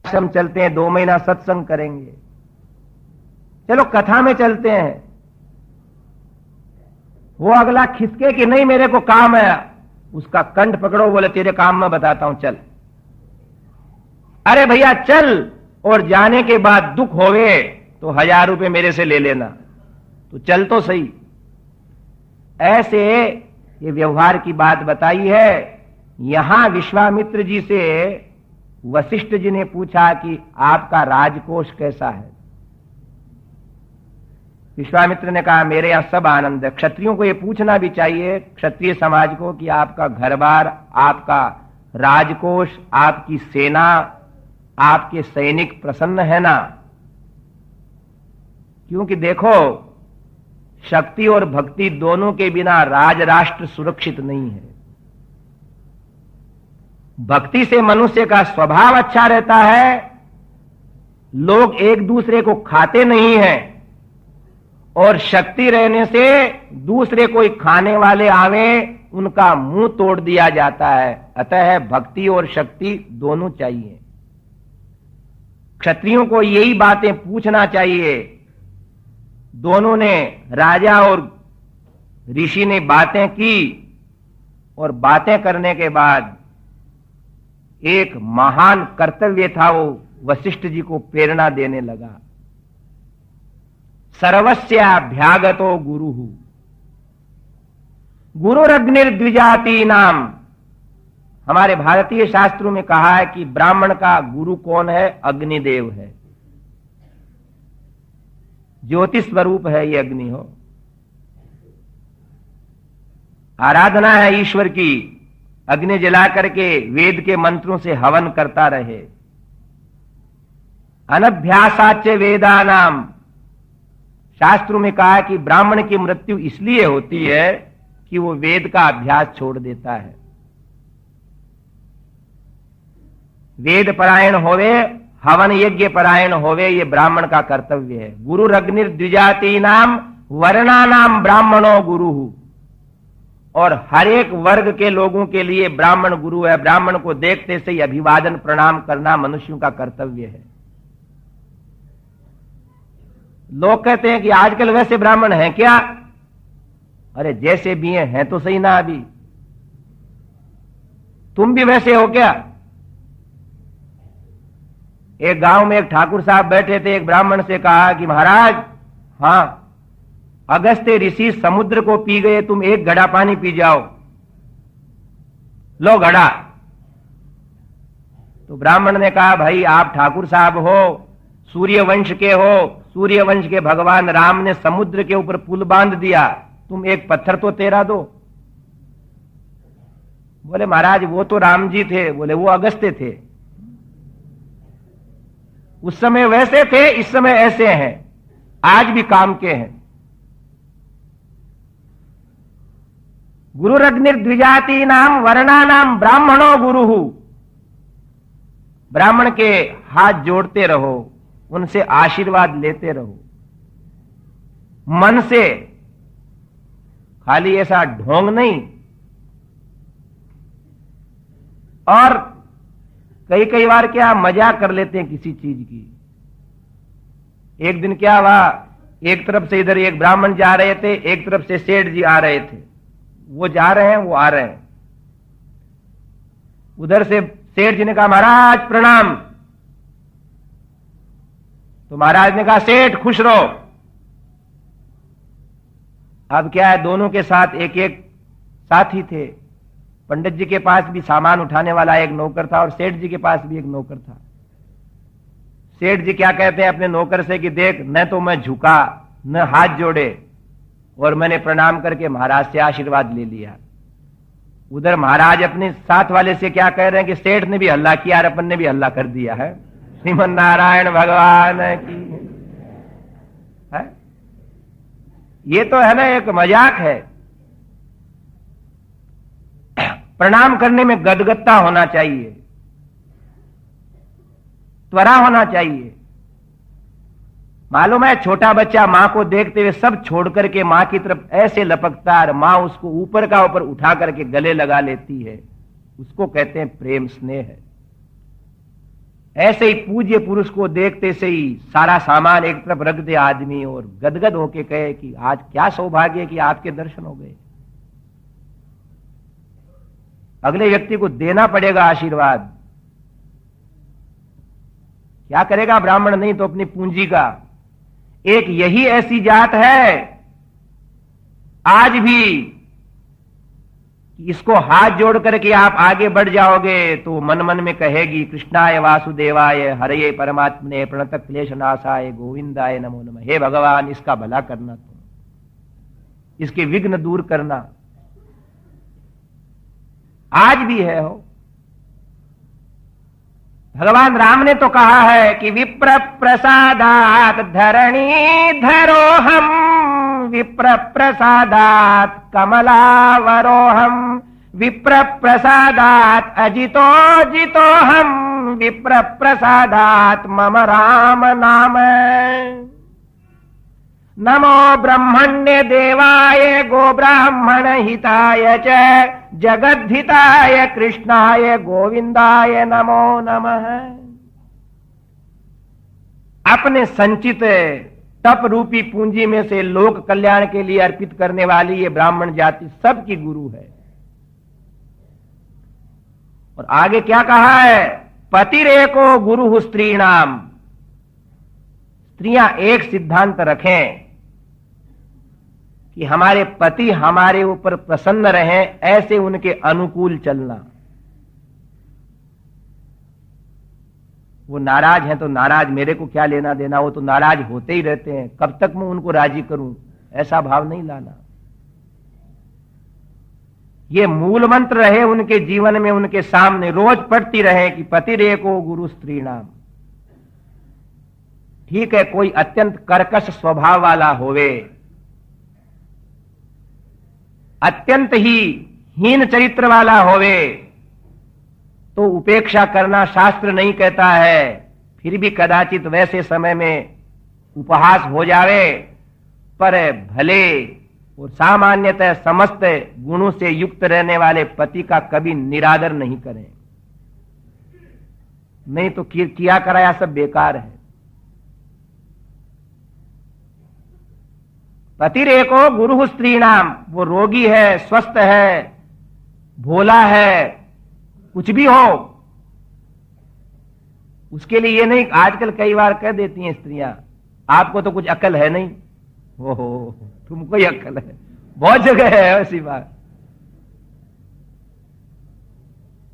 आश्रम चलते हैं, 2 महीना सत्संग करेंगे। चलो कथा में चलते हैं, वो अगला खिसके कि नहीं मेरे को काम है, उसका कंठ पकड़ो, बोले तेरे काम में बताता हूं चल। अरे भैया चल, और जाने के बाद दुख होवे तो 1000 रुपए मेरे से ले लेना, तो चल तो सही। ऐसे ये व्यवहार की बात बताई है। यहां विश्वामित्र जी से वशिष्ठ जी ने पूछा कि आपका राजकोष कैसा है। विश्वामित्र ने कहा मेरे यहां सब आनंद है। क्षत्रियों को यह पूछना भी चाहिए, क्षत्रिय समाज को, कि आपका घर बार, आपका राजकोष, आपकी सेना, आपके सैनिक प्रसन्न है ना। क्योंकि देखो, शक्ति और भक्ति दोनों के बिना राज राष्ट्र सुरक्षित नहीं है। भक्ति से मनुष्य का स्वभाव अच्छा रहता है, लोग एक दूसरे को खाते नहीं हैं, और शक्ति रहने से दूसरे कोई खाने वाले आवे उनका मुंह तोड़ दिया जाता है। अतः भक्ति और शक्ति दोनों चाहिए। क्षत्रियों को यही बातें पूछना चाहिए। दोनों ने, राजा और ऋषि ने बातें की, और बातें करने के बाद एक महान कर्तव्य था, वो वशिष्ठ जी को प्रेरणा देने लगा। सर्वस्याभ्यागतो गुरुः गुरुरग्निर्द्विजाति नाम। हमारे भारतीय शास्त्रों में कहा है कि ब्राह्मण का गुरु कौन है? अग्निदेव है। ज्योति स्वरूप है ये अग्नि हो। आराधना है ईश्वर की, अग्नि जला करके वेद के मंत्रों से हवन करता रहे। अनभ्यासाच्य वेदानाम, शास्त्रों में कहा है कि ब्राह्मण की मृत्यु इसलिए होती है कि वो वेद का अभ्यास छोड़ देता है। वेद परायण होवे, हवन यज्ञ परायण होवे, ये ब्राह्मण का कर्तव्य है। गुरु अग्निर्द्विजाति नाम वर्णानाम ब्राह्मणो गुरु। और हर एक वर्ग के लोगों के लिए ब्राह्मण गुरु है। ब्राह्मण को देखते से ही अभिवादन प्रणाम करना मनुष्यों का कर्तव्य है। लोग कहते हैं कि आजकल वैसे ब्राह्मण हैं क्या? अरे जैसे भी हैं तो सही ना। अभी तुम भी वैसे हो क्या? एक गांव में एक ठाकुर साहब बैठे थे, एक ब्राह्मण से कहा कि महाराज, हां, अगस्त्य ऋषि समुद्र को पी गए, तुम एक घड़ा पानी पी जाओ। लो घड़ा। तो ब्राह्मण ने कहा भाई आप ठाकुर साहब हो, सूर्य वंश के हो, सूर्य वंश के भगवान राम ने समुद्र के ऊपर पुल बांध दिया, तुम एक पत्थर तो तेरा दो। बोले महाराज वो तो राम जी थे। बोले वो अगस्त्य थे। उस समय वैसे थे, इस समय ऐसे हैं, आज भी काम के हैं। गुरुरग्निर्द्विजाति नाम वर्णानाम ब्राह्मणो गुरुहु। ब्राह्मण के हाथ जोड़ते रहो, उनसे आशीर्वाद लेते रहो मन से, खाली ऐसा ढोंग नहीं। और कई बार क्या मजाक कर लेते हैं किसी चीज की। एक दिन क्या हुआ, एक तरफ से इधर एक ब्राह्मण जा रहे थे, एक तरफ से सेठ जी आ रहे थे। वो जा रहे हैं, वो आ रहे हैं। उधर से सेठ जी ने कहा महाराज प्रणाम। तो महाराज ने कहा सेठ खुश रहो। अब क्या है, दोनों के साथ एक एक साथी थे। पंडित जी के पास भी सामान उठाने वाला एक नौकर था, और सेठ जी के पास भी एक नौकर था। सेठ जी क्या कहते हैं अपने नौकर से कि देख, न तो मैं झुका, न हाथ जोड़े, और मैंने प्रणाम करके महाराज से आशीर्वाद ले लिया। उधर महाराज अपने साथ वाले से क्या कह रहे हैं कि सेठ ने भी हल्ला किया और अपन ने भी हल्ला कर दिया है। श्रीमन नारायण भगवान की है। ये तो है ना, एक मजाक है। प्रणाम करने में गदगदता होना चाहिए, त्वरा होना चाहिए। मालूम है, छोटा बच्चा मां को देखते हुए सब छोड़ करके मां की तरफ ऐसे लपकता है, मां उसको ऊपर का ऊपर उठा करके गले लगा लेती है। उसको कहते हैं प्रेम स्नेह है। ऐसे ही पूज्य पुरुष को देखते से ही सारा सामान एक तरफ रख दे आदमी और गदगद होके कहे कि आज क्या सौभाग्य कि आपके दर्शन हो गए। अगले व्यक्ति को देना पड़ेगा आशीर्वाद। क्या करेगा ब्राह्मण, नहीं तो अपनी पूंजी का। एक यही ऐसी जात है आज भी, इसको हाथ जोड़ करके आप आगे बढ़ जाओगे तो मन मन में कहेगी कृष्णाय वासुदेवाय हरये परमात्मने प्रणत क्लेश नाशाय गोविंदाय नमो नमः। हे भगवान, इसका भला करना, तुम इसके विघ्न दूर करना। आज भी है हो। भगवान राम ने तो कहा है कि विप्र प्रसादात धरणी धरोहम, विप्र प्रसादात कमलावरोहम, विप्र प्रसादात अजितो जितोहम, विप्र प्रसादात मम राम नाम। नमो ब्रह्मण्य देवाय गो ब्राह्मण हिताय च जगद्धिताय कृष्णाय गोविंदाय नमो नमः। अपने संचित तप रूपी पूंजी में से लोक कल्याण के लिए अर्पित करने वाली ये ब्राह्मण जाति सबकी गुरु है। और आगे क्या कहा है, पतिरेको गुरु स्त्रीणाम। स्त्रियां एक सिद्धांत रखें कि हमारे पति हमारे ऊपर प्रसन्न रहें, ऐसे उनके अनुकूल चलना। वो नाराज हैं तो नाराज, मेरे को क्या लेना देना, वो तो नाराज होते ही रहते हैं, कब तक मैं उनको राजी करूं, ऐसा भाव नहीं लाना। ये मूल मंत्र रहे उनके जीवन में, उनके सामने रोज पढ़ती रहे कि पतिरेको गुरु स्त्रीणाम। ठीक है, कोई अत्यंत कर्कश स्वभाव वाला होवे, अत्यंत ही हीन चरित्र वाला होवे, तो उपेक्षा करना शास्त्र नहीं कहता है। फिर भी कदाचित वैसे समय में उपहास हो जावे, पर भले और सामान्यतः समस्त गुणों से युक्त रहने वाले पति का कभी निरादर नहीं करें, नहीं तो किया कराया सब बेकार है। पतिरेको गुरु स्त्रीणाम, वो रोगी है, स्वस्थ है, भोला है, कुछ भी हो, उसके लिए ये नहीं। आजकल कई बार कह देती हैं स्त्रियां, आपको तो कुछ अकल है नहीं। हो तुमको ही अकल है, बहुत जगह है ऐसी बात।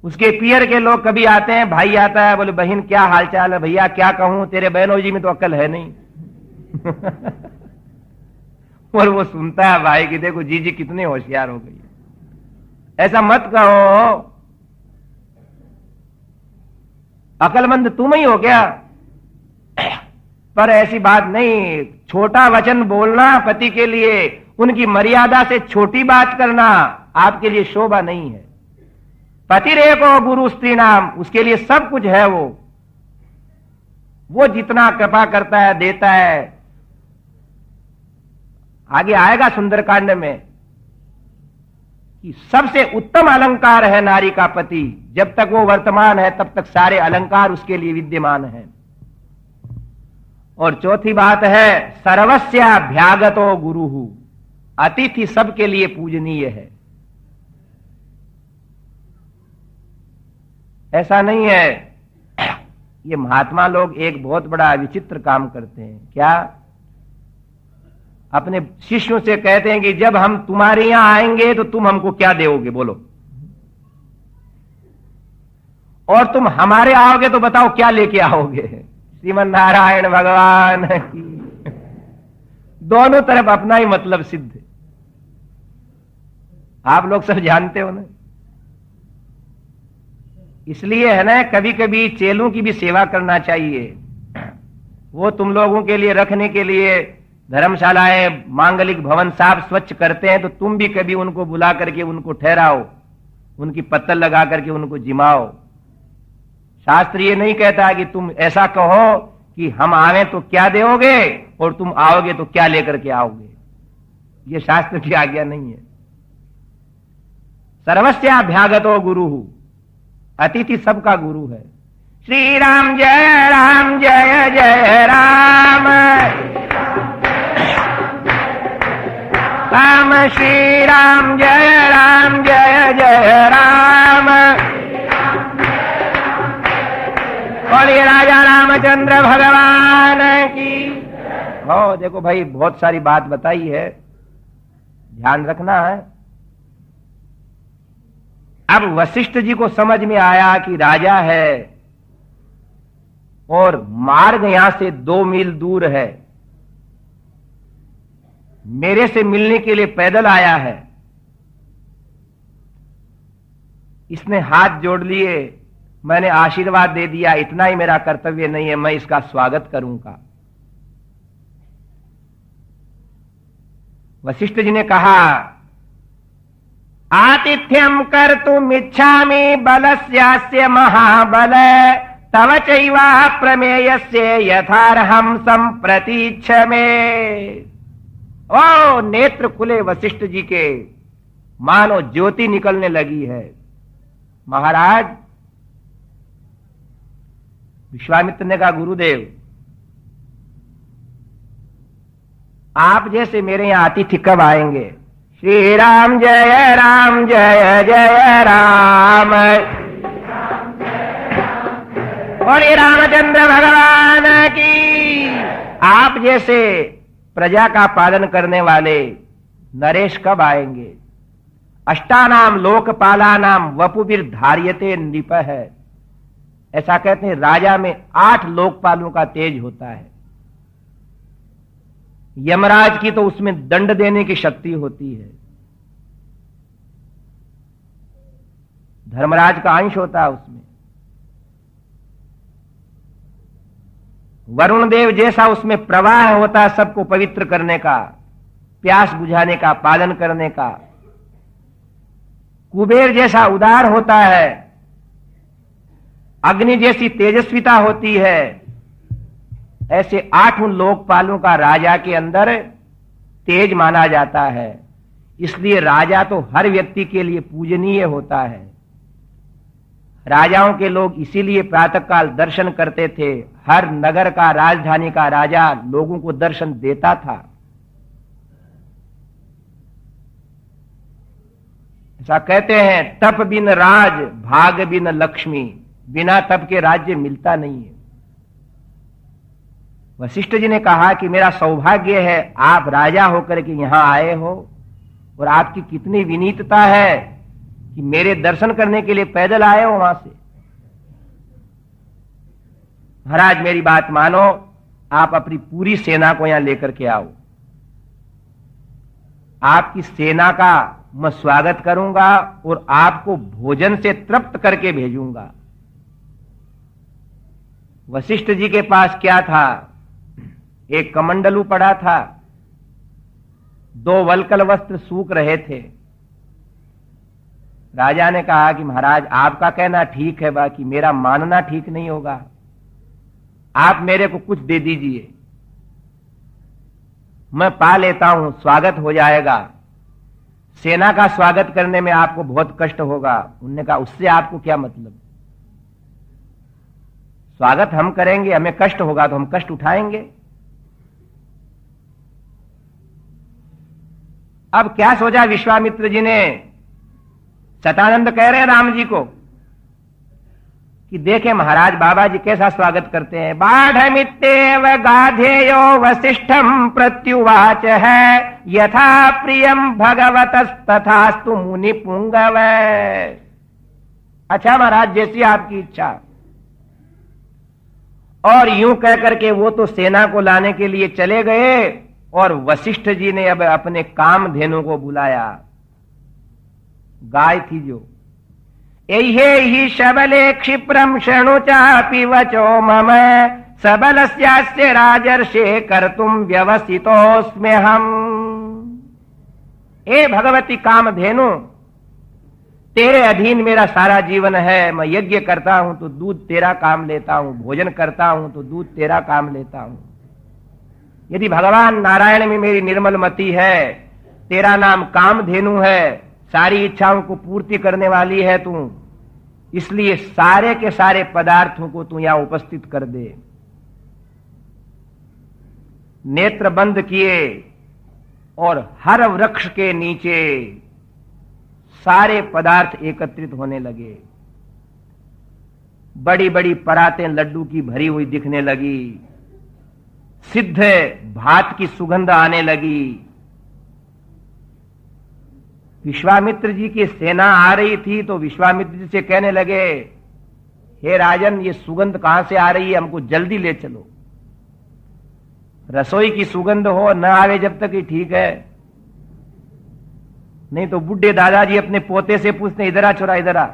उसके पियर के लोग कभी आते हैं, भाई आता है, बोले बहन क्या हालचाल है, भैया क्या कहूं, तेरे बहनों जी में तो अकल है नहीं। और वो सुनता है भाई कि देखो जीजी कितने होशियार हो गई। ऐसा मत कहो, अकलमंद तुम ही हो क्या। पर ऐसी बात नहीं, छोटा वचन बोलना पति के लिए, उनकी मर्यादा से छोटी बात करना आपके लिए शोभा नहीं है। पतिरेको गुरु स्त्री नाम, उसके लिए सब कुछ है। वो जितना कृपा करता है, देता है। आगे आएगा सुंदरकांड में कि सबसे उत्तम अलंकार है नारी का पति। जब तक वो वर्तमान है तब तक सारे अलंकार उसके लिए विद्यमान है। और चौथी बात है सर्वस्याभ्यागतो गुरुहु, अतिथि सबके लिए पूजनीय है। ऐसा नहीं है, ये महात्मा लोग एक बहुत बड़ा विचित्र काम करते हैं। क्या? अपने शिष्यों से कहते हैं कि जब हम तुम्हारे यहां आएंगे तो तुम हमको क्या दोगे बोलो, और तुम हमारे आओगे तो बताओ क्या लेके आओगे। श्रीमन नारायण भगवान की दोनों तरफ अपना ही मतलब सिद्ध है। आप लोग सब जानते हो ना। इसलिए है ना, कभी कभी चेलों की भी सेवा करना चाहिए। वो तुम लोगों के लिए रखने के लिए धर्मशालाएं, मांगलिक भवन साफ स्वच्छ करते हैं, तो तुम भी कभी उनको बुला करके उनको ठहराओ, उनकी पत्तल लगा करके उनको जिमाओ। शास्त्र ये नहीं कहता कि तुम ऐसा कहो कि हम आवे तो क्या दोगे और तुम आओगे तो क्या लेकर के आओगे। ये शास्त्र की आज्ञा नहीं है। सर्वस्याभ्यागतो गुरुहु, अतिथि सबका गुरु है। श्री राम जय जय राम, राम श्री राम जय जय राम। बोलिए राजा रामचंद्र भगवान की। हो देखो भाई, बहुत सारी बात बताई है, ध्यान रखना है। अब वशिष्ठ जी को समझ में आया कि राजा है और मार्ग यहां से 2 मील दूर है, मेरे से मिलने के लिए पैदल आया है। इसने हाथ जोड़ लिए, मैंने आशीर्वाद दे दिया, इतना ही मेरा कर्तव्य नहीं है, मैं इसका स्वागत करूंगा। वशिष्ठ जी ने कहा, आतिथ्यम कर्तुम इच्छामि बलस्यास्य महाबल, तव चैवा प्रमेयस्य यथार्हं संप्रतीच्छ मे। ओ नेत्र खुले वशिष्ठ जी के, मानो ज्योति निकलने लगी है। महाराज, विश्वामित्र ने कहा, गुरुदेव आप जैसे मेरे यहां अतिथि कब आएंगे? श्री राम जय जय राम, और ये रामचंद्र भगवान की। आप जैसे प्रजा का पालन करने वाले नरेश कब आएंगे? अष्टानाम लोकपालानाम वपुभिर धार्यते नृप है, ऐसा कहते हैं। राजा में 8 लोकपालों का तेज होता है। यमराज की तो उसमें दंड देने की शक्ति होती है, धर्मराज का अंश होता है उसमें। वरुण देव जैसा उसमें प्रवाह होता है, सबको पवित्र करने का, प्यास बुझाने का, पालन करने का। कुबेर जैसा उदार होता है, अग्नि जैसी तेजस्विता होती है। ऐसे 8 लोकपालों का राजा के अंदर तेज माना जाता है। इसलिए राजा तो हर व्यक्ति के लिए पूजनीय होता है। राजाओं के लोग इसीलिए प्रातःकाल दर्शन करते थे। हर नगर का, राजधानी का राजा लोगों को दर्शन देता था। ऐसा कहते हैं, तप बिन राज भाग बिन लक्ष्मी, बिना तप के राज्य मिलता नहीं है। वशिष्ठ जी ने कहा कि मेरा सौभाग्य है आप राजा होकर के यहां आए हो, और आपकी कितनी विनीतता है कि मेरे दर्शन करने के लिए पैदल आए हो वहां से। महाराज मेरी बात मानो, आप अपनी पूरी सेना को यहां लेकर के आओ। आपकी सेना का मैं स्वागत करूंगा और आपको भोजन से तृप्त करके भेजूंगा। वशिष्ठ जी के पास क्या था? एक कमंडलू पड़ा था, 2 वल्कल वस्त्र सूख रहे थे। राजा ने कहा कि महाराज आपका कहना ठीक है, बाकी मेरा मानना ठीक नहीं होगा। आप मेरे को कुछ दे दीजिए, मैं पा लेता हूं, स्वागत हो जाएगा। सेना का स्वागत करने में आपको बहुत कष्ट होगा। उन्होंने कहा उससे आपको क्या मतलब? स्वागत हम करेंगे, हमें कष्ट होगा तो हम कष्ट उठाएंगे। अब क्या सोचा विश्वामित्र जी ने? सतानंद कह रहे हैं राम जी को कि देखे महाराज बाबा जी कैसा स्वागत करते हैं। बाढ़मित्येव गाधेयो वसिष्ठम प्रत्युवाच है, यथा प्रियम भगवतस्तथास्तु मुनि पुंगव। अच्छा महाराज जैसी आपकी इच्छा। और यूं कह करके वो तो सेना को लाने के लिए चले गए, और वशिष्ठ जी ने अब अपने कामधेनु को बुलाया। गाय थी जो, एहे ही शबले क्षिप्रम शृणु चापि वचो मम, सबलस्यास्य राजर्षे कर्तुम व्यवसितोऽस्म्यहम्। ए भगवती कामधेनु, तेरे अधीन मेरा सारा जीवन है। मैं यज्ञ करता हूं तो दूध तेरा काम लेता हूं, भोजन करता हूं तो दूध तेरा काम लेता हूं। यदि भगवान नारायण में मेरी निर्मल मति है, तेरा नाम कामधेनु है, सारी इच्छाओं को पूर्ति करने वाली है तू, इसलिए सारे के सारे पदार्थों को तू यहां उपस्थित कर दे। नेत्र बंद किए और हर वृक्ष के नीचे सारे पदार्थ एकत्रित होने लगे। बड़ी बड़ी परातें लड्डू की भरी हुई दिखने लगी। सिद्ध भात की सुगंध आने लगी। विश्वामित्र जी की सेना आ रही थी तो विश्वामित्र जी से कहने लगे, हे राजन, ये सुगंध कहां से आ रही है, हमको जल्दी ले चलो। रसोई की सुगंध हो न आवे जब तक ही ठीक है, नहीं तो बुढ़े दादाजी अपने पोते से पूछते, इधर आ छोरा, इधर आ।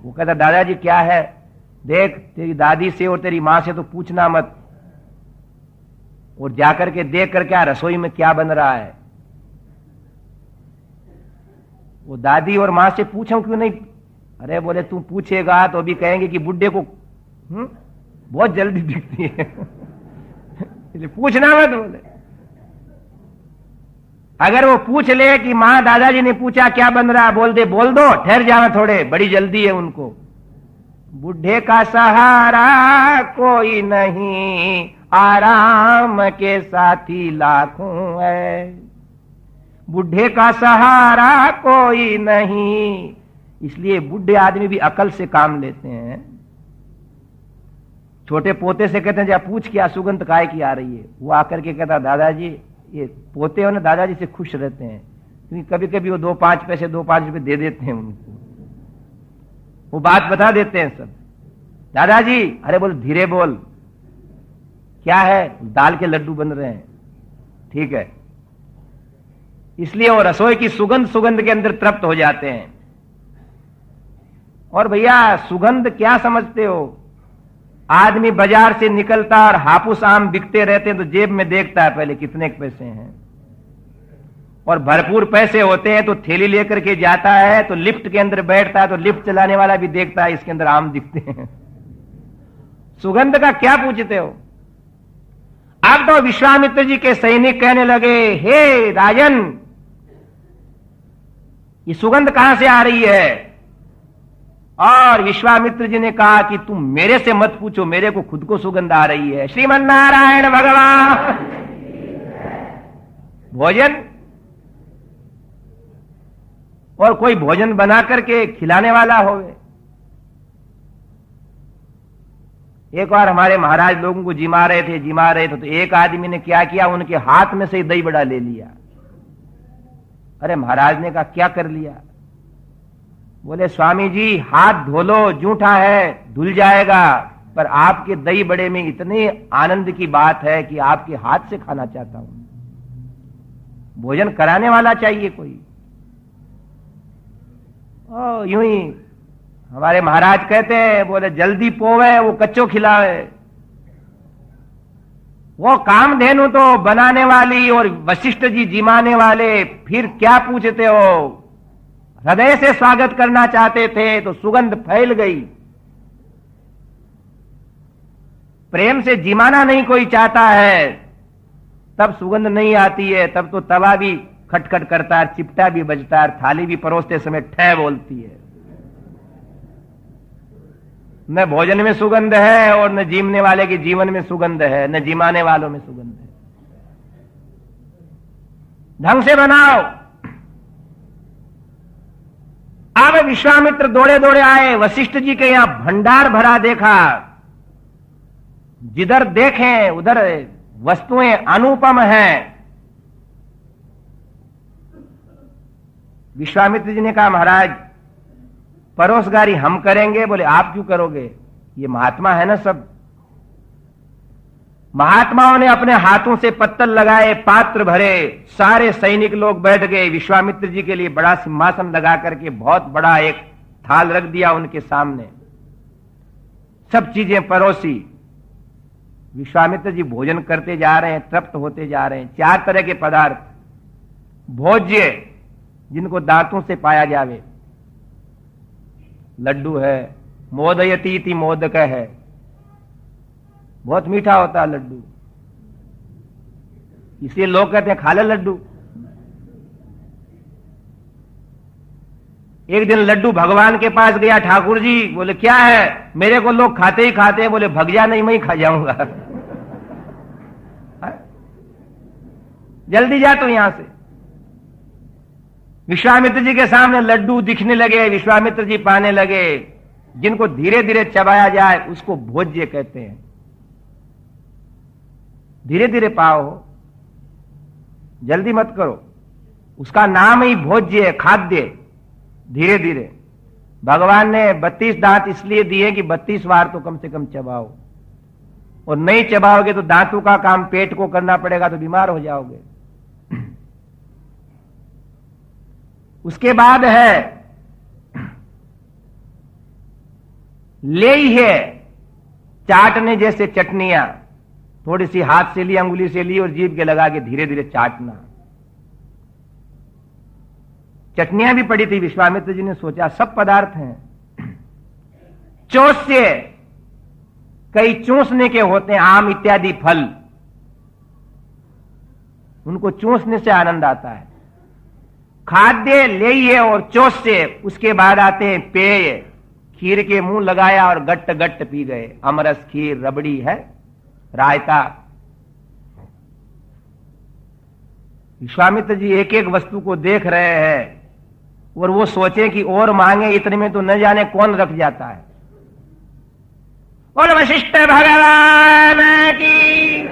वो कहता, दादाजी क्या है? देख, तेरी दादी से और तेरी मां से तो पूछना मत, और जाकर के देख कर क्या रसोई में क्या बन रहा है। वो दादी और मां से पूछूं क्यों नहीं? अरे बोले, तू पूछेगा तो अभी कहेंगे कि बुढ़े को बहुत जल्दी दिखती है इसलिए पूछना मत। बोले अगर वो पूछ ले कि मां दादाजी ने पूछा क्या बन रहा, बोल दे, बोल दो, ठहर जाना थोड़े, बड़ी जल्दी है उनको। बुढ़े का सहारा कोई नहीं, आराम के साथी लाखों है। बुढ़े का सहारा कोई नहीं, इसलिए बुढ़े आदमी भी अकल से काम लेते हैं। छोटे पोते से कहते हैं, जा पूछ क्या सुगंध काय की आ रही है। वो आकर के कहता, दादाजी, ये पोते हो ना, दादाजी से खुश रहते हैं, क्योंकि कभी कभी वो 2-5 पैसे 2-5 रुपए दे देते हैं उनको, वो बात बता देते हैं सब। दादाजी, अरे बोल, धीरे बोल, क्या है? दाल के लड्डू बन रहे हैं। ठीक है। इसलिए वो रसोई की सुगंध के अंदर तृप्त हो जाते हैं। और भैया, सुगंध क्या समझते हो? आदमी बाजार से निकलता और हापुस आम बिकते रहते हैं तो जेब में देखता है पहले कितने पैसे हैं, और भरपूर पैसे होते हैं तो थैली लेकर के जाता है, तो लिफ्ट के अंदर बैठता है तो लिफ्ट चलाने वाला भी देखता है इसके अंदर आम दिखते हैं। सुगंध का क्या पूछते हो? अब तो विश्वामित्र जी के सैनिक कहने लगे, हे राजन, ये सुगंध कहां से आ रही है? और विश्वामित्र जी ने कहा कि तुम मेरे से मत पूछो, मेरे को खुद को सुगंध आ रही है। श्रीमन नारायण भगवान। भोजन, और कोई भोजन बना करके खिलाने वाला होवे। एक बार हमारे महाराज लोगों को जिमा रहे थे तो एक आदमी ने क्या किया, उनके हाथ में से ही दही बड़ा ले लिया। अरे महाराज ने कहा, क्या कर लिया? बोले, स्वामी जी, हाथ धो लो, जूठा है, धुल जाएगा, पर आपके दही बड़े में इतने आनंद की बात है कि आपके हाथ से खाना चाहता हूं। भोजन कराने वाला चाहिए कोई। यूं ही हमारे महाराज कहते हैं, बोले, जल्दी पोवे वो कच्चो खिलावे। वो कामधेनु तो बनाने वाली और वशिष्ठ जी जिमाने वाले, फिर क्या पूछते हो? हृदय से स्वागत करना चाहते थे तो सुगंध फैल गई। प्रेम से जिमाना नहीं कोई चाहता है, तब सुगंध नहीं आती है, तब तो तवा भी खटखट करता है, चिपटा भी बजता है, थाली भी परोसते समय ठह बोलती है। न भोजन में सुगंध है और न जीमने वाले के जीवन में सुगंध है, न जिमाने वालों में सुगंध है। ढंग से बनाओ। अब विश्वामित्र दौड़े दौड़े आए, वशिष्ठ जी के यहां भंडार भरा देखा। जिधर देखें उधर वस्तुएं अनुपम हैं। विश्वामित्र जी ने कहा, महाराज, परोसगारी हम करेंगे। बोले, आप क्यों करोगे? ये महात्मा है ना सब। महात्माओं ने अपने हाथों से पत्तल लगाए, पात्र भरे, सारे सैनिक लोग बैठ गए। विश्वामित्र जी के लिए बड़ा सिंहासन लगा करके बहुत बड़ा एक थाल रख दिया उनके सामने, सब चीजें परोसी। विश्वामित्र जी भोजन करते जा रहे हैं, तृप्त होते जा रहे हैं। 4 तरह के पदार्थ भोज्य, जिनको दांतों से पाया जावे। लड्डू है, मोदयतीति मोदक है, बहुत मीठा होता है लड्डू, इसलिए लोग कहते हैं खा ले लड्डू। एक दिन लड्डू भगवान के पास गया, ठाकुर जी, बोले क्या है? मेरे को लोग खाते ही खाते हैं। बोले भग जा, नहीं मैं ही खा जाऊंगा। जल्दी जा तू यहां से। विश्वामित्र जी के सामने लड्डू दिखने लगे, विश्वामित्र जी पाने लगे। जिनको धीरे धीरे चबाया जाए उसको भोज्य कहते हैं। धीरे धीरे पाओ, जल्दी मत करो। उसका नाम ही भोज्य है, खाद्य। धीरे धीरे। भगवान ने 32 दांत इसलिए दिए कि 32 बार तो कम से कम चबाओ, और नहीं चबाओगे तो दांतों का काम पेट को करना पड़ेगा, तो बीमार हो जाओगे। उसके बाद है ले ही है चाटने जैसे चटनियां, थोड़ी सी हाथ से ली, अंगुली से ली और जीभ के लगा के धीरे धीरे चाटना। चटनियां भी पड़ी थी। विश्वामित्र जी ने सोचा सब पदार्थ हैं। चौस्य, कई चूसने के होते हैं, आम इत्यादि फल, उनको चूसने से आनंद आता है। खाद्य ले ही है और चौस्य। उसके बाद आते हैं पेय। खीर के मुंह लगाया और गट्ट गट्ट पी गए। अमरस, खीर, रबड़ी है, रायता। विश्वामित्र जी एक एक वस्तु को देख रहे हैं और वो सोचे कि और मांगे, इतने में तो न जाने कौन रख जाता है। बोल वशिष्ठ भगवान की।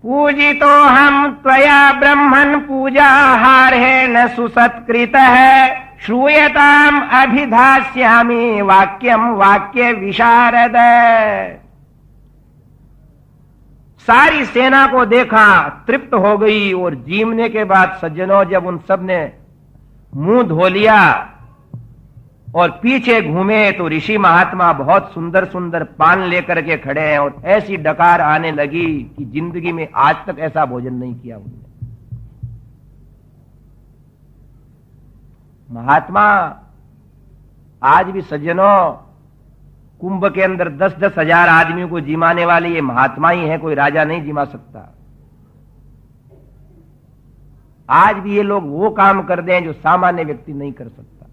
पूजितो हम त्वया ब्रह्मन् पूजाहार है न सुसत्कृत है। श्रूयताम अभिधास्यामि वाक्यम वाक्य विशारद। सारी सेना को देखा, तृप्त हो गई। और जीवने के बाद सज्जनों, जब उन सब ने मुंह धो लिया और पीछे घूमे तो ऋषि महात्मा बहुत सुंदर सुंदर पान लेकर के खड़े हैं। और ऐसी डकार आने लगी कि जिंदगी में आज तक ऐसा भोजन नहीं किया उन्होंने। महात्मा आज भी सज्जनों, कुंभ के अंदर 10-10 हजार आदमियों को जिमाने वाले ये महात्मा ही है, कोई राजा नहीं जिमा सकता। आज भी ये लोग वो काम कर दें जो सामान्य व्यक्ति नहीं कर सकता।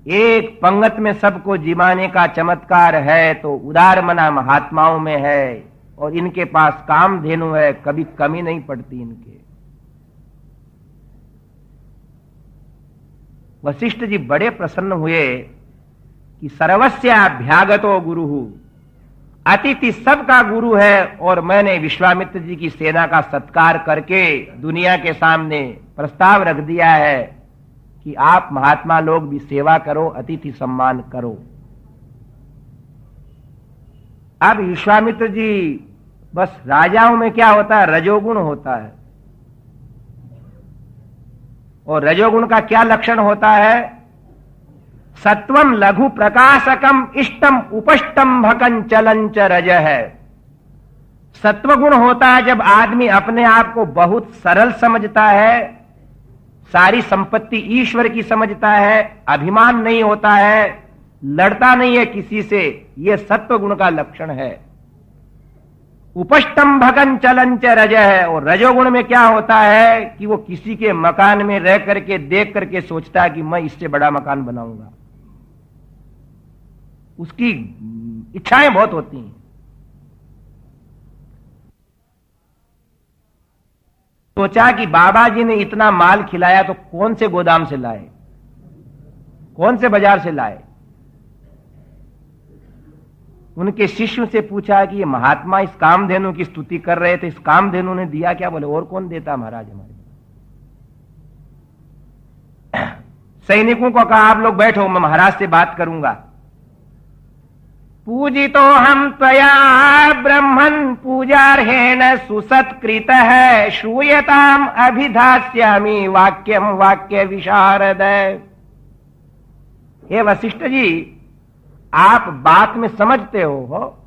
एक पंगत में सबको जिमाने का चमत्कार है तो उदार मना महात्माओं में है। और इनके पास कामधेनु है, कभी कमी नहीं पड़ती इनके। वशिष्ठ जी बड़े प्रसन्न हुए कि सर्वस्याभ्यागतो गुरुहु, अतिथि सबका गुरु है। और मैंने विश्वामित्र जी की सेना का सत्कार करके दुनिया के सामने प्रस्ताव रख दिया है कि आप महात्मा लोग भी सेवा करो, अतिथि सम्मान करो। अब विश्वामित्र जी, बस राजाओं में क्या होता है, रजोगुण होता है। और रजोगुण का क्या लक्षण होता है? सत्वम लघु प्रकाशकम इष्टम उपष्टंभकं चलंच रज है। सत्वगुण होता है जब आदमी अपने आप को बहुत सरल समझता है, सारी संपत्ति ईश्वर की समझता है, अभिमान नहीं होता है, लड़ता नहीं है किसी से। यह सत्वगुण का लक्षण है। उपष्टंभकं चलंच रज है। और रजोगुण में क्या होता है कि वो किसी के मकान में रह करके देख करके सोचता है कि मैं इससे बड़ा मकान बनाऊंगा। उसकी इच्छाएं बहुत होती हैं। सोचा कि बाबा जी ने इतना माल खिलाया तो कौन से गोदाम से लाए, कौन से बाजार से लाए। उनके शिष्यों से पूछा कि ये महात्मा इस कामधेनु की स्तुति कर रहे थे, इस कामधेनु ने दिया क्या? बोले और कौन देता महाराज हमारे। सैनिकों को कहा आप लोग बैठो, मैं महाराज से बात करूंगा। पूजितो हम त्वया ब्रह्मन् पूजार्हेण सुसत्कृत है। श्रूयताम अभिधास्यामि वाक्यम वाक्य विशारद। हे वशिष्ठ जी, आप बात में समझते हो।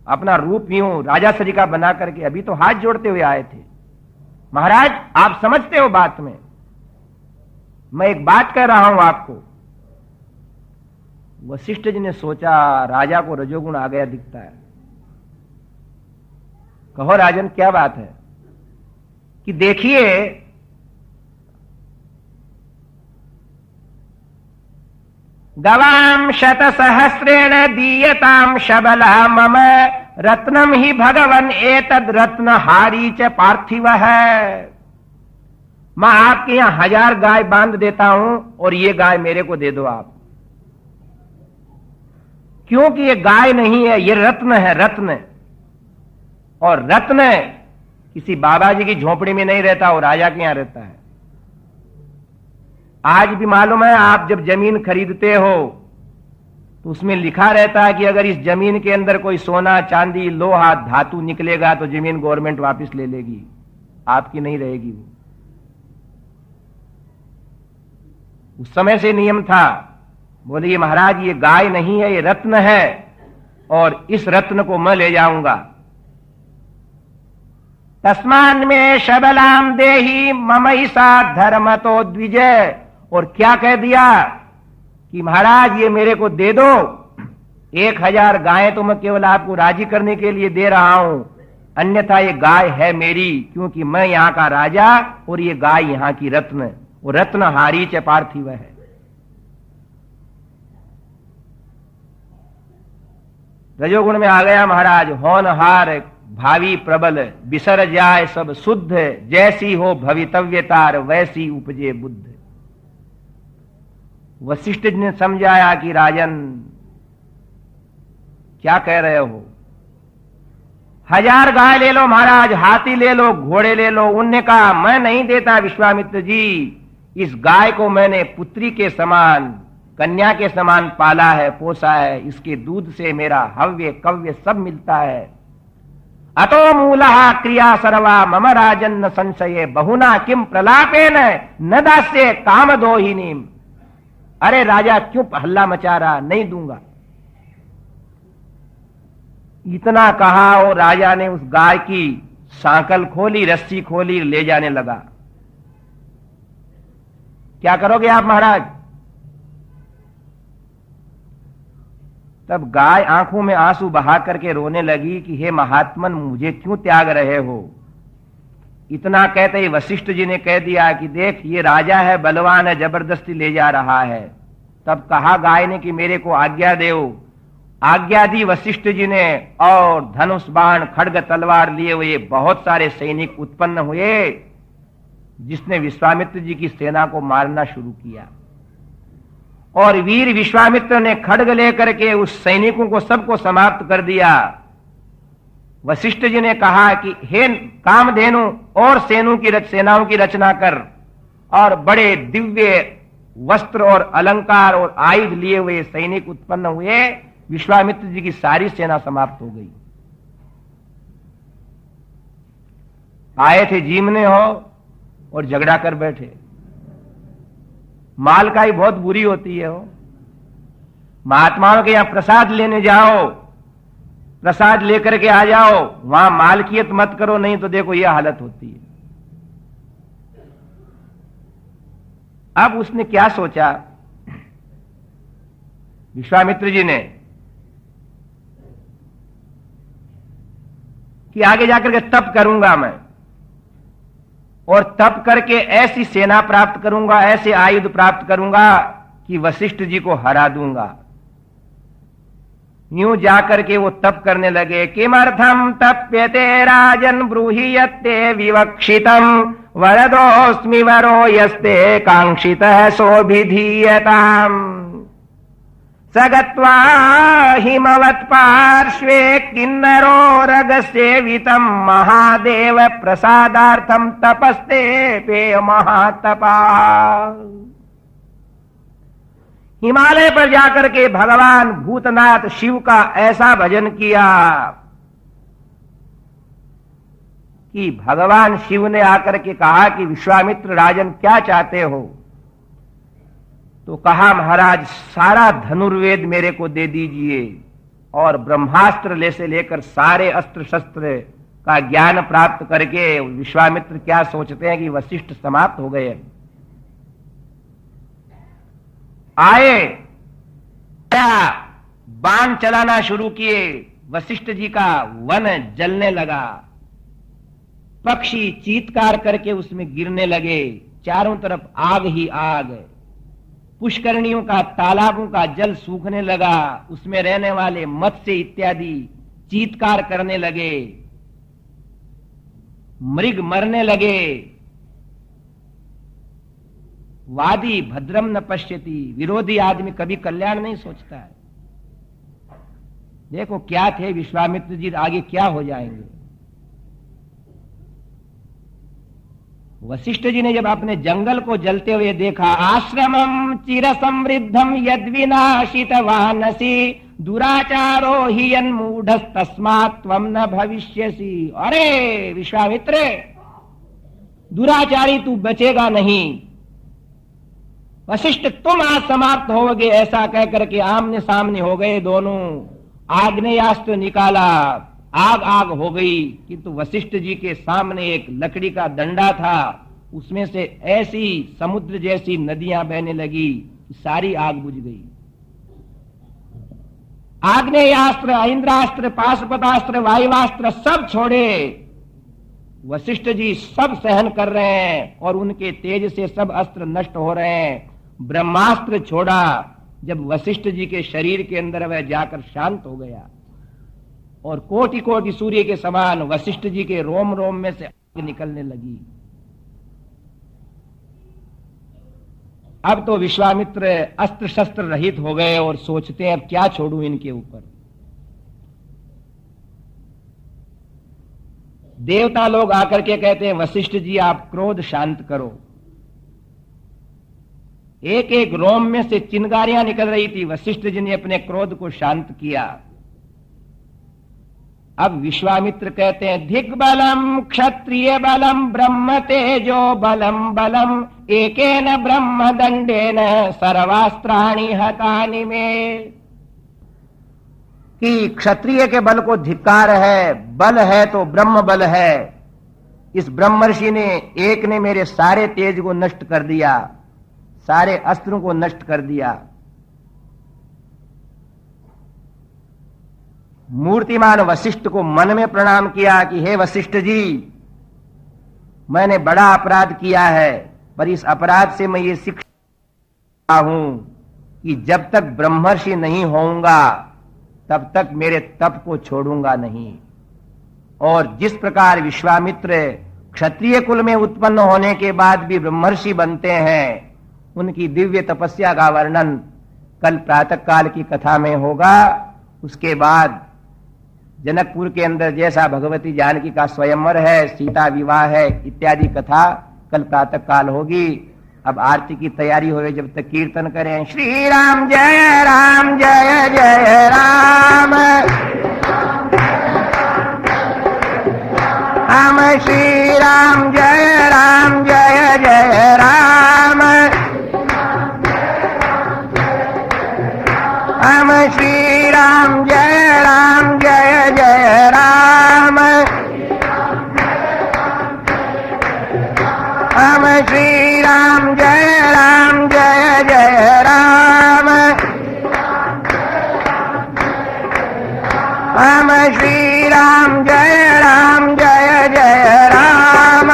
अपना रूप यूं राजा सरिका बना करके अभी तो हाथ जोड़ते हुए आए थे। महाराज आप समझते हो बात में, मैं एक बात कह रहा हूं आपको। वशिष्ठ जी ने सोचा राजा को रजोगुण आ गया दिखता है। कहो राजन क्या बात है? कि देखिए गवाम शत सहस्रेण दीयताम शबला मम रत्नम ही भगवन एतद रत्नहारी च पार्थिव है। मैं आपके यहां 1000 गाय बांध देता हूं और ये गाय मेरे को दे दो आप, क्योंकि ये गाय नहीं है, ये रत्न है, रत्न। और रत्न किसी बाबा जी की झोपड़ी में नहीं रहता, वो राजा के यहां रहता है। आज भी मालूम है, आप जब जमीन खरीदते हो तो उसमें लिखा रहता है कि अगर इस जमीन के अंदर कोई सोना, चांदी, लोहा, धातु निकलेगा तो जमीन गवर्नमेंट वापस ले लेगी, आपकी नहीं रहेगी वो। उस समय से नियम था। बोले महाराज ये गाय नहीं है, ये रत्न है और इस रत्न को मैं ले जाऊंगा। तस्मान में शबलाम देही ममईसा धर्म तो द्विजय। और क्या कह दिया कि महाराज ये मेरे को दे दो, 1000 गायें तो मैं केवल आपको राजी करने के लिए दे रहा हूं, अन्यथा ये गाय है मेरी, क्योंकि मैं यहां का राजा और ये गाय यहां की रत्न, वो रत्नहारी च पार्थिव है। रजोगुण में आ गया महाराज, होनहार भावी प्रबल, बिसर जाए सब शुद्ध, जैसी हो भवितव्यतार वैसी उपजे बुद्ध। वशिष्ठ जी ने समझाया कि राजन क्या कह रहे हो, 1000 गाय ले लो महाराज, हाथी ले लो, घोड़े ले लो। उनने कहा मैं नहीं देता विश्वामित्र जी, इस गाय को मैंने पुत्री के समान, कन्या के समान पाला है, पोसा है, इसके दूध से मेरा हव्य कव्य सब मिलता है। अतो मूलः क्रिया सर्वा मम राजन संशये बहुना किम प्रलापेन न दास्ये कामदोहिनीम। अरे राजा क्यों हल्ला मचा रहा, नहीं दूंगा। इतना कहा और राजा ने उस गाय की सांकल खोली, रस्सी खोली, ले जाने लगा। क्या करोगे आप महाराज? तब गाय आंखों में आंसू बहा करके रोने लगी कि हे महात्मन मुझे क्यों त्याग रहे हो। इतना कहते ही वशिष्ठ जी ने कह दिया कि देख ये राजा है, बलवान है, जबरदस्ती ले जा रहा है। तब कहा गाय ने कि मेरे को आज्ञा दो। आज्ञा दी वशिष्ठ जी ने और धनुष बाण खड्ग तलवार लिए हुए बहुत सारे सैनिक उत्पन्न हुए, जिसने विश्वामित्र जी की सेना को मारना शुरू किया। और वीर विश्वामित्र ने खड्ग लेकर के उस सैनिकों को सबको समाप्त कर दिया। वशिष्ठ जी ने कहा कि हे कामधेनु और सेनाओं की रचना कर, और बड़े दिव्य वस्त्र और अलंकार और आयुध लिए हुए सैनिक उत्पन्न हुए। विश्वामित्र जी की सारी सेना समाप्त हो गई। आए थे जीमने हो और झगड़ा कर बैठे। मालकाई बहुत बुरी होती है हो। महात्माओं के यहां प्रसाद लेने जाओ, प्रसाद लेकर के आ जाओ, वहां मालकियत मत करो, नहीं तो देखो यह हालत होती है। अब उसने क्या सोचा विश्वामित्र जी ने कि आगे जाकर के तप करूंगा मैं, और तप करके ऐसी सेना प्राप्त करूंगा, ऐसे आयुध प्राप्त करूंगा कि वशिष्ठ जी को हरा दूंगा। यूं जाकर के वो तप करने लगे। किमर्थम तप्यते राजन ब्रूहि यत्ते विवक्षितम वरदोस्मि वरो यस्ते कांक्षितः सोऽभिधीयताम्। सगत्वा हिमवत् पार्श्वे किन्नरो रगसेवितं महादेव प्रसादार्थं तपस्ते पेय महातपा। हिमालय पर जाकर के भगवान भूतनाथ शिव का ऐसा भजन किया कि भगवान शिव ने आकर के कहा कि विश्वामित्र राजन क्या चाहते हो? तो कहा महाराज सारा धनुर्वेद मेरे को दे दीजिए, और ब्रह्मास्त्र से लेकर सारे अस्त्र शस्त्र का ज्ञान प्राप्त करके। विश्वामित्र क्या सोचते हैं कि वशिष्ठ समाप्त हो गए। आए, बाण चलाना शुरू किए। वशिष्ठ जी का वन जलने लगा। पक्षी चीत्कार करके उसमें गिरने लगे, चारों तरफ आग ही आग। पुष्करणियों का, तालाबों का जल सूखने लगा, उसमें रहने वाले मत्स्य इत्यादि चीत्कार करने लगे, मृग मरने लगे। वादी भद्रम न पश्यति, विरोधी आदमी कभी कल्याण नहीं सोचता है। देखो क्या थे विश्वामित्र जी, आगे क्या हो जाएंगे। वशिष्ठ जी ने जब अपने जंगल को जलते हुए देखा, आश्रमम चिर समृद्धम यद्विनाशित वानसी दुराचारो ही यन्मूढ़स्तस्मात् त्वं न भविष्यसि। अरे विश्वामित्र, दुराचारी तू बचेगा नहीं। वशिष्ठ तुम आज समाप्त होगे, ऐसा कहकर के आमने सामने हो गए दोनों। आग्नेयास्त्र निकाला, आग आग हो गई, किंतु वशिष्ठ जी के सामने एक लकड़ी का डंडा था, उसमें से ऐसी समुद्र जैसी नदियां बहने लगी, सारी आग बुझ गई। आग्नेयास्त्र, इंद्रास्त्र, पाशुपतास्त्र, वायुवास्त्र सब छोड़े, वशिष्ठ जी सब सहन कर रहे हैं और उनके तेज से सब अस्त्र नष्ट हो रहे हैं। ब्रह्मास्त्र छोड़ा, जब वशिष्ठ जी के शरीर के अंदर वह जाकर शांत हो गया और कोटि कोटि सूर्य के समान वशिष्ठ जी के रोम रोम में से आग निकलने लगी। अब तो विश्वामित्र अस्त्र शस्त्र रहित हो गए और सोचते हैं अब क्या छोड़ूं इनके ऊपर। देवता लोग आकर के कहते हैं वशिष्ठ जी आप क्रोध शांत करो। एक एक रोम में से चिंगारियां निकल रही थी, वशिष्ठ जी ने अपने क्रोध को शांत किया। अब विश्वामित्र कहते हैं दिग्बलम क्षत्रिय बलम ब्रह्म तेजो बलम बलम एकेन ब्रह्म दंडेन सर्वास्त्राणि हतानि में। कि क्षत्रिय के बल को धिक्कार है, बल है तो ब्रह्म बल है। इस ब्रह्मर्षि ने एक ने मेरे सारे तेज को नष्ट कर दिया, सारे अस्त्रों को नष्ट कर दिया। मूर्तिमान वशिष्ठ को मन में प्रणाम किया कि हे वशिष्ठ जी, मैंने बड़ा अपराध किया है, पर इस अपराध से मैं ये सीखता हूं कि जब तक ब्रह्मर्षि नहीं होऊंगा तब तक मेरे तप को छोड़ूंगा नहीं। और जिस प्रकार विश्वामित्र क्षत्रिय कुल में उत्पन्न होने के बाद भी ब्रह्मर्षि बनते हैं, उनकी दिव्य तपस्या का वर्णन कल प्रातः काल की कथा में होगा। उसके बाद जनकपुर के अंदर जैसा भगवती जानकी का स्वयंवर है, सीता विवाह है इत्यादि कथा कल प्रातः काल होगी। अब आरती की तैयारी हो रही, जब तक कीर्तन करें श्री राम जय जय राम, हम श्री राम जय जय राम, हम श्री राम जय जय राम, हम श्री राम जय जय राम, हम श्री राम जय जय राम,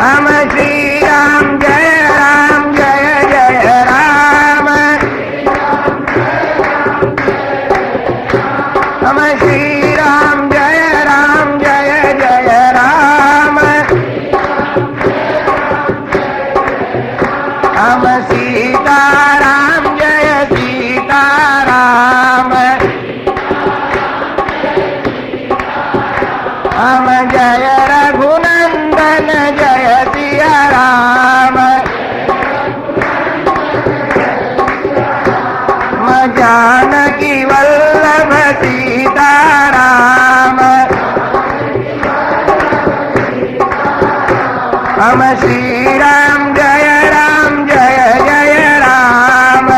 हम श्री राम जय जय राम, हम श्री राम जय जय राम, हम सीताराम जय सीताराम, हम जय रघुनंदन जय सिया राम, हम जानकी वल्लभ सीताराम, हम श्री राम जय जय राम,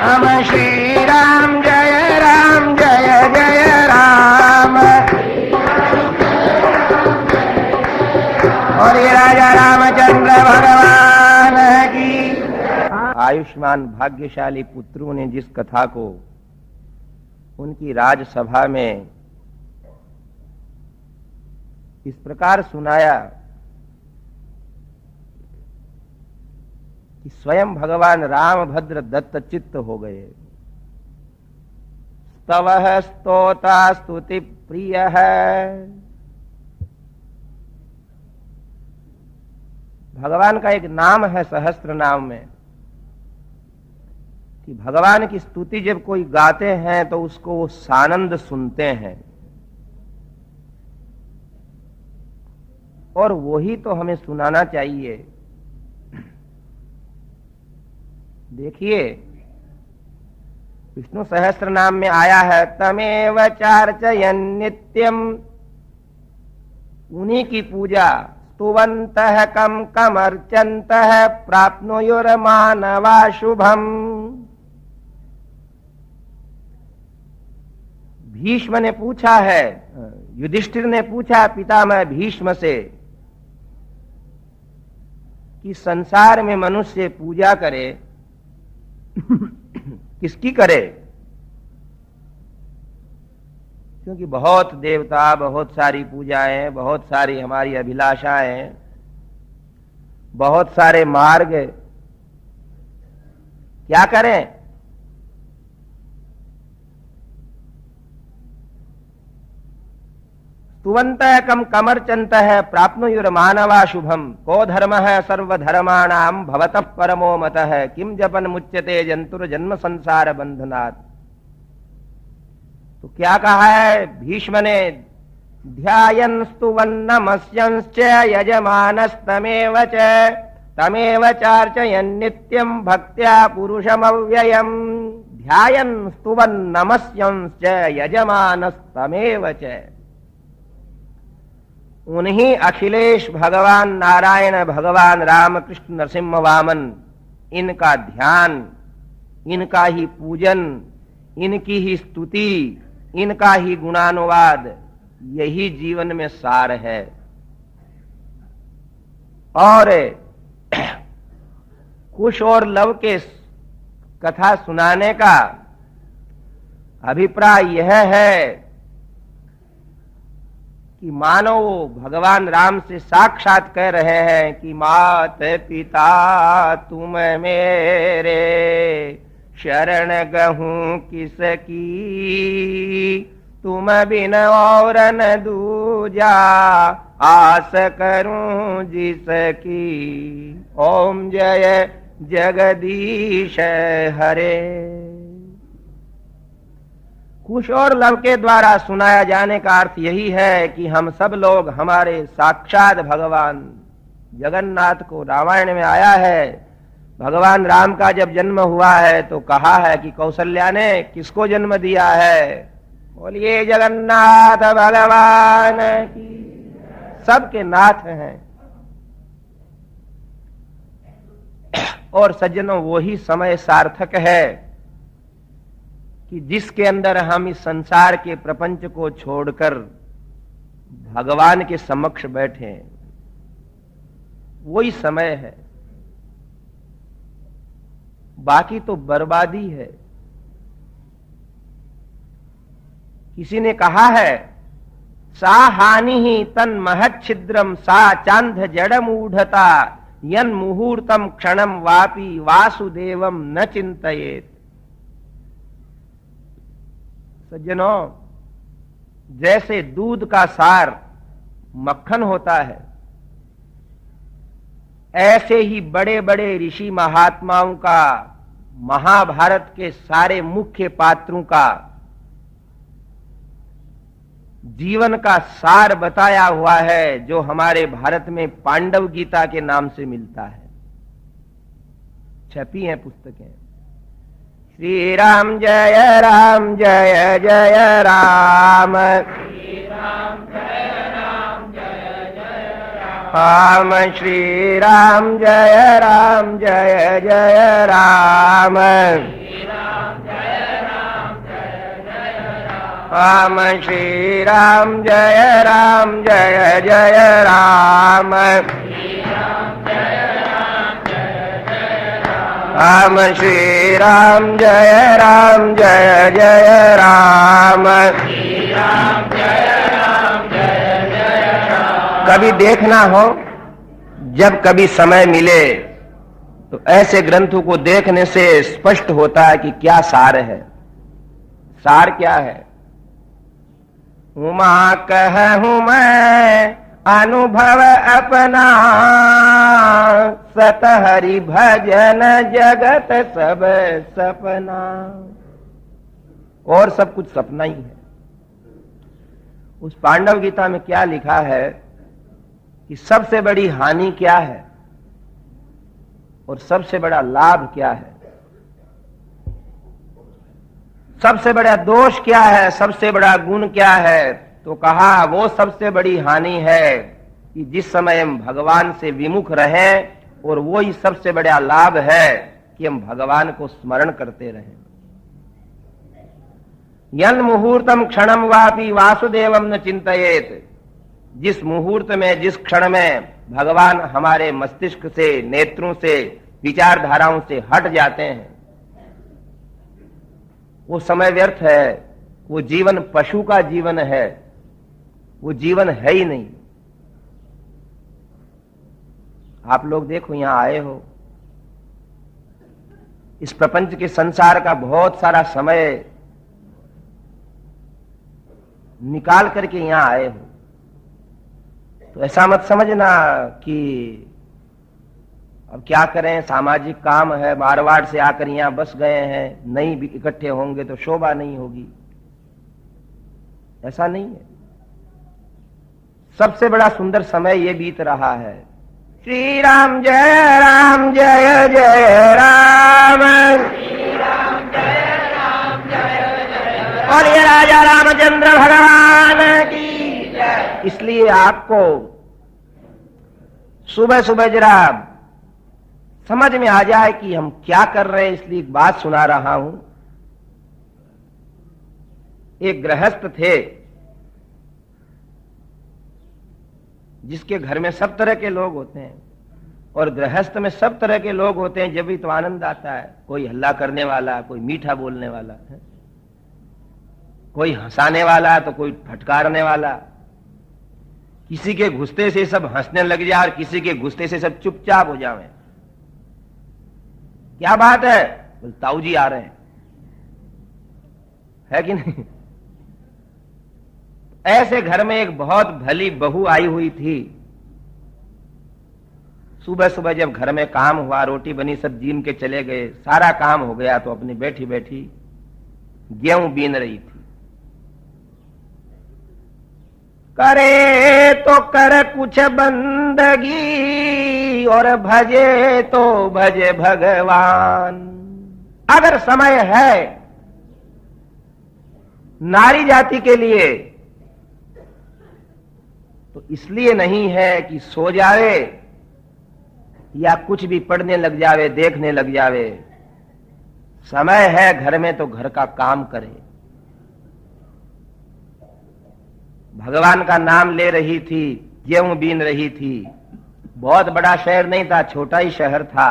हम श्री राम जय जय राम। और ये राजा रामचंद्र भगवान की आयुष्मान आयुष्मान भाग्यशाली पुत्रों ने जिस कथा को उनकी राजसभा में इस प्रकार सुनाया कि स्वयं भगवान रामभद्र दत्त चित्त हो गए। स्तवः स्तोता स्तुति प्रिय है। भगवान का एक नाम है सहस्त्र नाम में कि भगवान की स्तुति जब कोई गाते हैं तो उसको वो सानंद सुनते हैं, और वही तो हमें सुनाना चाहिए। देखिए विष्णु सहस्त्र नाम में आया है तमेव चार्चयन् नित्यम, उन्हीं की पूजा स्तुवन्तः कम कमर्चन्तः प्राप्नुयुर्मानवा शुभम। भीष्म ने पूछा है, युधिष्ठिर ने पूछा पितामह भीष्म से कि संसार में मनुष्य पूजा करे किसकी करे? क्योंकि बहुत देवता, बहुत सारी पूजाएं, बहुत सारी हमारी अभिलाषाएं, बहुत सारे मार्ग, क्या करें? स्तुवन्तः कम कमर्चन्तः प्राप्नुयुर्मानवा शुभम। को धर्मः सर्वधर्माणां भवतः परमो मतः किम जपन मुच्यते जंतुर्जन्म संसार बंधनात्। तो क्या कहा है भीष्म ने? ध्यायन् स्तुवन् नमस्यंश्च यजमानस्तमेव च तमेव चार्चयन् नित्यं भक्त्या पुरुषमव्ययम्। ध्यायन् स्तुवन् नमस्यंश्च यजमानस्तमेव च। उन्हीं अखिलेश भगवान नारायण, भगवान राम कृष्ण नरसिम्हा वामन, इनका ध्यान, इनका ही पूजन, इनकी ही स्तुति, इनका ही गुणानुवाद, यही जीवन में सार है। और कुश और लव के कथा सुनाने का अभिप्राय यह है कि मानो वो भगवान राम से साक्षात कह रहे हैं कि मात पिता तुम मेरे शरण गहूं किसकी, तुम बिन और न दूजा आस करूं जिसकी। ओम जय जगदीश हरे। कुश और लव के द्वारा सुनाया जाने का अर्थ यही है कि हम सब लोग हमारे साक्षात भगवान जगन्नाथ को, रामायण में आया है, भगवान राम का जब जन्म हुआ है तो कहा है कि कौशल्या ने किसको जन्म दिया है? बोलिए जगन्नाथ भगवान की। सबके नाथ हैं। और सज्जनों, वही समय सार्थक है कि जिसके अंदर हम इस संसार के प्रपंच को छोड़कर भगवान के समक्ष बैठे, वही समय है। बाकी तो बर्बादी है। किसी ने कहा है सा हानि ही तन महत छिद्रम सा चांद जड़ मूढ़ता यन मुहूर्तम क्षणम वापि वासुदेवम न चिंतयेत। सज्जनों, जैसे दूध का सार मक्खन होता है, ऐसे ही बड़े बड़े ऋषि महात्माओं का, महाभारत के सारे मुख्य पात्रों का जीवन का सार बताया हुआ है, जो हमारे भारत में पांडव गीता के नाम से मिलता है। छपी हैं पुस्तकें। श्री राम जय राम जय जय राम, श्री राम जय राम जय जय राम, श्री राम जय राम जय जय राम, श्री राम जय राम जय जय राम, श्री राम जय राम जय जय राम, राम श्री राम जय जय राम। कभी देखना हो, जब कभी समय मिले तो ऐसे ग्रंथों को देखने से स्पष्ट होता है कि क्या सार है। सार क्या है? उमा कहूं मैं अनुभव अपना, सत हरि भजन जगत सब सपना। और सब कुछ सपना ही है। उस पांडव गीता में क्या लिखा है कि सबसे बड़ी हानि क्या है और सबसे बड़ा लाभ क्या है, सबसे बड़ा दोष क्या है, सबसे बड़ा गुण क्या है। तो कहा वो सबसे बड़ी हानि है कि जिस समय हम भगवान से विमुख रहें, और वो ही सबसे बड़ा लाभ है कि हम भगवान को स्मरण करते रहें। यन मुहूर्तम क्षणम वापि वासुदेवम न चिंतयेत। जिस मुहूर्त में, जिस क्षण में भगवान हमारे मस्तिष्क से, नेत्रों से, विचारधाराओं से हट जाते हैं, वो समय व्यर्थ है। वो जीवन पशु का जीवन है, वो जीवन है ही नहीं। आप लोग देखो, यहां आए हो, इस प्रपंच के संसार का बहुत सारा समय निकाल करके यहां आए हो। तो ऐसा मत समझना कि अब क्या करें, सामाजिक काम है, मारवाड़ से आकर यहां बस गए हैं, नहीं भी इकट्ठे होंगे तो शोभा नहीं होगी। ऐसा नहीं है। सबसे बड़ा सुंदर समय ये बीत रहा है। श्री राम जय जय राम। और ये राजा रामचंद्र भगवान की जय। इसलिए आपको सुबह सुबह जरा समझ में आ जाए कि हम क्या कर रहे हैं, इसलिए एक बात सुना रहा हूं। एक गृहस्थ थे जिसके घर में सब तरह के लोग होते हैं, और गृहस्थ में सब तरह के लोग होते हैं, जब भी तो आनंद आता है। कोई हल्ला करने वाला, कोई मीठा बोलने वाला है, कोई हंसाने वाला तो कोई फटकारने वाला। किसी के गुस्से से सब हंसने लग जाए और किसी के गुस्से से सब चुपचाप हो जाए। क्या बात है? बोल ताऊ जी आ रहे हैं, है कि नहीं? ऐसे घर में एक बहुत भली बहू आई हुई थी। सुबह सुबह जब घर में काम हुआ, रोटी बनी, सब जीन के चले गए, सारा काम हो गया, तो अपनी बैठी बैठी गेहूं बीन रही थी। करे तो कर कुछ बंदगी, और भजे तो भजे भगवान। अगर समय है नारी जाति के लिए, तो इसलिए नहीं है कि सो जावे या कुछ भी पढ़ने लग जावे, देखने लग जावे। समय है घर में तो घर का काम करे। भगवान का नाम ले रही थी, गेहूं बीन रही थी। बहुत बड़ा शहर नहीं था, छोटा ही शहर था।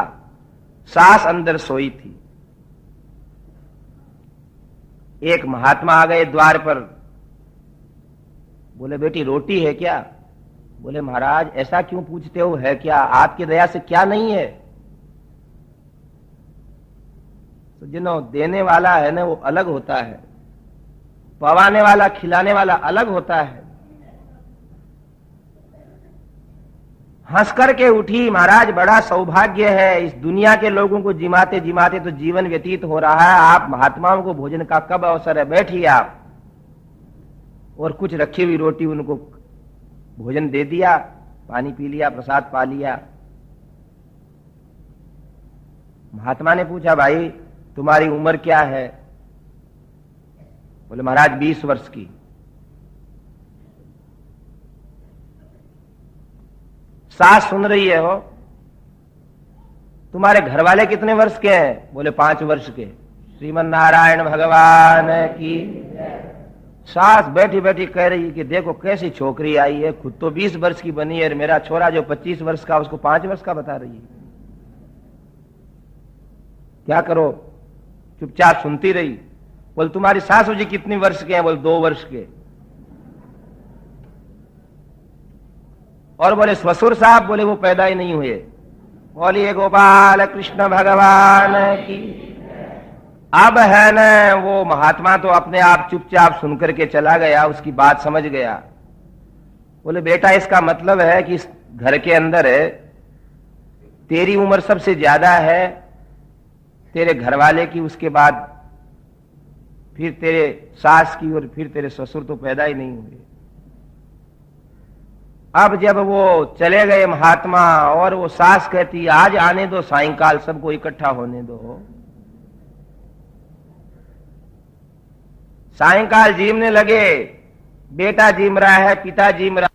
सास अंदर सोई थी। एक महात्मा आ गए द्वार पर। बोले बेटी रोटी है क्या? बोले महाराज ऐसा क्यों पूछते हो, है क्या? आपकी दया से क्या नहीं है? तो जिन्हों देने वाला है ना, वो अलग होता है। पवाने वाला, खिलाने वाला अलग होता है। हंस करके उठी, महाराज बड़ा सौभाग्य है, इस दुनिया के लोगों को जिमाते जिमाते तो जीवन व्यतीत हो रहा है, आप महात्माओं को भोजन का कब अवसर है, बैठिए आप। और कुछ रखी हुई रोटी उनको भोजन दे दिया, पानी पी लिया, प्रसाद पा लिया। महात्मा ने पूछा भाई तुम्हारी उम्र क्या है? बोले महाराज 20 वर्ष की। सास सुन रही है हो? तुम्हारे घर वाले कितने वर्ष के हैं? बोले 5 वर्ष के। श्रीमन नारायण भगवान की। सास बैठी बैठी कह रही है कि देखो कैसी छोकरी आई है, खुद तो 20 वर्ष की बनी है, मेरा छोरा जो 25 वर्ष का उसको 5 वर्ष का बता रही है। क्या करो? चुपचाप सुनती रही। बोल तुम्हारी सासू जी कितनी वर्ष के हैं? बोल 2 वर्ष के। और बोले ससुर साहब? बोले वो पैदा ही नहीं हुए। बोलिए गोपाल कृष्ण भगवान की। अब है न, वो महात्मा तो अपने आप चुपचाप सुनकर के चला गया, उसकी बात समझ गया। बोले बेटा इसका मतलब है कि इस घर के अंदर है, तेरी उम्र सबसे ज्यादा है, तेरे घरवाले की, उसके बाद फिर तेरे सास की, और फिर तेरे ससुर तो पैदा ही नहीं हुए। अब जब वो चले गए महात्मा, और वो सास कहती आज आने दो सायंकाल, सबको इकट्ठा होने दो। सायंकाल जीमने लगे, बेटा जीम रहा है, पिता जीम रहा